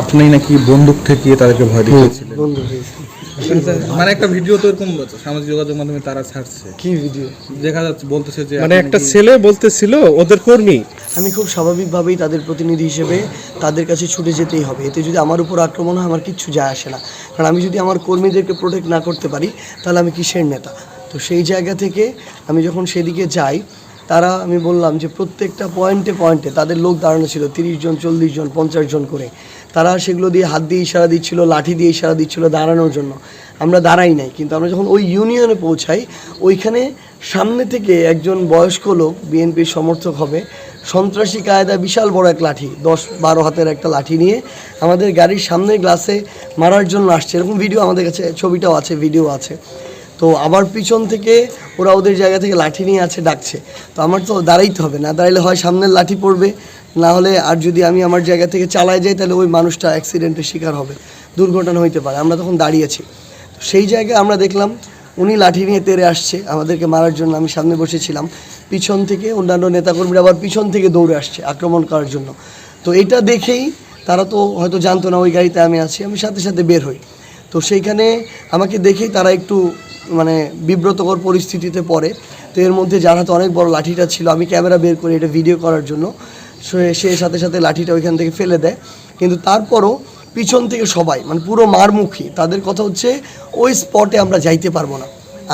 আপনি নাকি বন্দুক ঠেকিয়ে তাদেরকে ভয় দেখিয়েছিলেন। বন্দুক দিয়েছি। মানে একটা ভিডিও তো এরকম সামাজিক যোগাযোগ মাধ্যমে তারা ছাড়ছে, কি ভিডিও? দেখা যাচ্ছে বলতেছে যে মানে একটা ছেলে বলতেছিল ওদের কর্মী। আমি খুব স্বাভাবিকভাবেই তাদের প্রতিনিধি হিসেবে তাদের কাছে ছুটে যেতেই হবে। এতে যদি আমার উপর আক্রমণ হয় আমার কিচ্ছু যায় আসে না, কারণ আমি যদি আমার কর্মীদেরকে প্রোটেক্ট না করতে পারি তাহলে আমি কিসের নেতা? তো সেই জায়গা থেকে আমি যখন সেদিকে যাই, তারা আমি বললাম যে প্রত্যেকটা পয়েন্টে পয়েন্টে তাদের লোক দাঁড়ানো ছিল, 30 জন 40 জন 50 জন করে। তারা সেগুলো দিয়ে হাত দিয়ে ইশারা দিচ্ছিল, লাঠি দিয়ে ইশারা দিচ্ছিল দাঁড়ানোর জন্য। আমরা দাঁড়াই নাই, কিন্তু আমরা যখন ওই ইউনিয়নে পৌঁছাই ওইখানে সামনে থেকে একজন বয়স্ক লোক বিএনপির সমর্থক হবে, সন্ত্রাসী কায়দা বিশাল বড় এক লাঠি 10-12 হাতের একটা লাঠি নিয়ে আমাদের গাড়ির সামনের গ্লাসে মারার জন্য আসছে। এরকম ভিডিও আমাদের কাছে, ছবিটাও আছে, ভিডিও আছে। তো আবার পিছন থেকে ওরা ওদের জায়গা থেকে লাঠি নিয়ে আছে, ডাকছে। তো আমার তো দাঁড়াইতে হবে, না দাঁড়াইলে হয় সামনের লাঠি পড়বে, না হলে আর যদি আমি আমার জায়গা থেকে চালায় যাই তাহলে ওই মানুষটা অ্যাক্সিডেন্টের শিকার হবে, দুর্ঘটনা হইতে পারে। আমরা তখন দাঁড়িয়েছি, সেই জায়গায় আমরা দেখলাম উনি লাঠি নিয়ে তেড়ে আসছে আমাদেরকে মারার জন্য। আমি সামনে বসেছিলাম, পিছন থেকে অন্যান্য নেতাকর্মীরা আবার পিছন থেকে দৌড়ে আসছে আক্রমণ করার জন্য। তো এটা দেখেই তারা তো হয়তো জানতো না ওই গাড়িতে আমি আছি, আমি সাথে সাথে বের হই। তো সেইখানে আমাকে দেখেই তারা একটু মানে বিব্রতকর পরিস্থিতিতে পড়ে। তো এর মধ্যে যার হাতে অনেক বড় লাঠিটা ছিল, আমি ক্যামেরা বের করি এটা ভিডিও করার জন্য, সে সাথে সাথে লাঠিটা ওইখান থেকে ফেলে দেয়। কিন্তু তারপরও পিছন থেকে সবাই মানে পুরো মারমুখী, তাদের কথা হচ্ছে ওই স্পটে আমরা যাইতে পারবো না,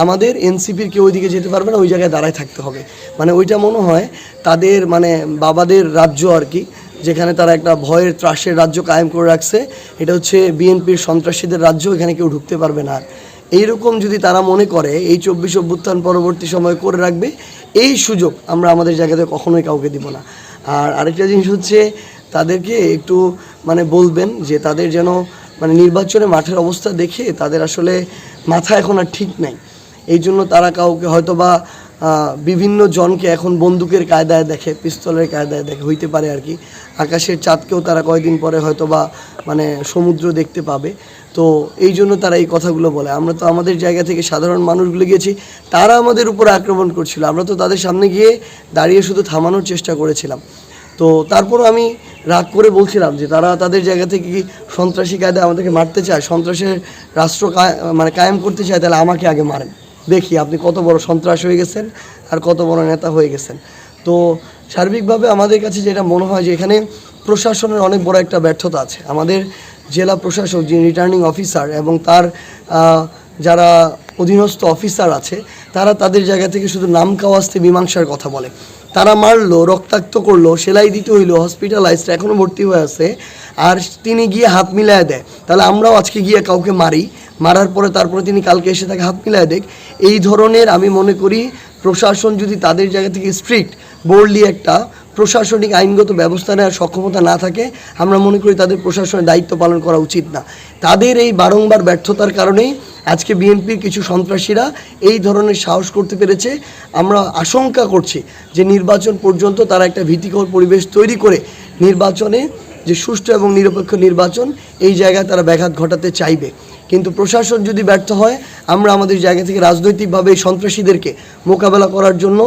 আমাদের এনসিপির কেউ ওইদিকে যেতে পারবে না, ওই জায়গায় দাঁড়ায় থাকতে হবে। মানে ওইটা মনে হয় তাদের মানে বাবাদের রাজ্য আর কি, যেখানে তারা একটা ভয়ের ত্রাসের রাজ্য কায়েম করে রাখছে। এটা হচ্ছে বিএনপির সন্ত্রাসীদের রাজ্য, এখানে কেউ ঢুকতে পারবে না। আর এইরকম যদি তারা মনে করে এই 24 অভ্যুত্থান পরবর্তী সময় করে রাখবে, এই সুযোগ আমরা আমাদের জায়গাতে কখনোই কাউকে দিব না। আর আরেকটা জিনিস হচ্ছে তাদেরকে একটু মানে বলবেন যে তাদের যেন মানে নির্বাচনে মাঠের অবস্থা দেখে তাদের আসলে মাথা এখন আর ঠিক নাই। এই জন্য তারা কাউকে হয়তো বা বিভিন্ন জনকে এখন বন্দুকের কায়দায় দেখে, পিস্তলের কায়দায় দেখে, হইতে পারে আর কি। আকাশের চাঁদকেও তারা কয়েকদিন পরে হয়তো বা মানে সমুদ্র দেখতে পাবে। তো এই জন্য তারা এই কথাগুলো বলে। আমরা তো আমাদের জায়গা থেকে সাধারণ মানুষগুলো গিয়েছি, তারা আমাদের উপর আক্রমণ করছিল, আমরা তো তাদের সামনে গিয়ে দাঁড়িয়ে শুধু থামানোর চেষ্টা করেছিলাম। তো তারপরও আমি রাগ করে বলছিলাম যে তারা তাদের জায়গা থেকে কি সন্ত্রাসী কায়দায় আমাদেরকে মারতে চায়, সন্ত্রাসের রাষ্ট্র মানে কায়েম করতে চায়, তাহলে আমাকে আগে মারেন, দেখি আপনি কত বড় সন্ত্রাস হয়ে গেছেন আর কত বড় নেতা হয়ে গেছেন। তো সার্বিকভাবে আমাদের কাছে যেটা মনে হয় যে এখানে প্রশাসনের অনেক বড় একটা ব্যর্থতা আছে। আমাদের জেলা প্রশাসক যিনি রিটার্নিং অফিসার এবং তার যারা অধীনস্থ অফিসার আছে, তারা তাদের জায়গা থেকে শুধু নাম কাওয়াস্তে মীমাংসার কথা বলে। তারা মারলো, রক্তাক্ত করলো, সেলাই দিতে হইলো, হসপিটালাইজড, এখনও ভর্তি হয়ে আছে, আর তিনি গিয়ে হাত মিলায় দেয়। তাহলে আমরাও আজকে গিয়ে কাউকে মারি, মারার পরে তারপরে তিনি কালকে এসে তাকে হাত মিলায় দেখ। এই ধরনের আমি মনে করি প্রশাসন যদি তাদের জায়গা থেকে স্ট্রিক্ট বোল্ডলি একটা প্রশাসনিক আইনগত ব্যবস্থা নেওয়ার সক্ষমতা না থাকে, আমরা মনে করি তাদের প্রশাসনের দায়িত্ব পালন করা উচিত না। তাদের এই বারংবার ব্যর্থতার কারণেই আজকে বিএনপির কিছু সন্ত্রাসীরা এই ধরনের সাহস করতে পেরেছে। আমরা আশঙ্কা করছি যে নির্বাচন পর্যন্ত তারা একটা ভীতিকর পরিবেশ তৈরি করে নির্বাচনে যে সুষ্ঠু এবং নিরপেক্ষ নির্বাচন, এই জায়গায় তারা ব্যাঘাত ঘটাতে চাইবে। কিন্তু প্রশাসন যদি ব্যর্থ হয়, আমরা আমাদের জায়গা থেকে রাজনৈতিকভাবে এই সন্ত্রাসীদেরকে মোকাবেলা করার জন্য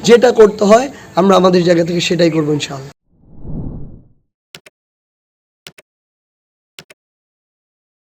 যেটা করতে হয় আমরা আমাদের জায়গা থেকে সেটাই করবো ইনশাআল্লাহ।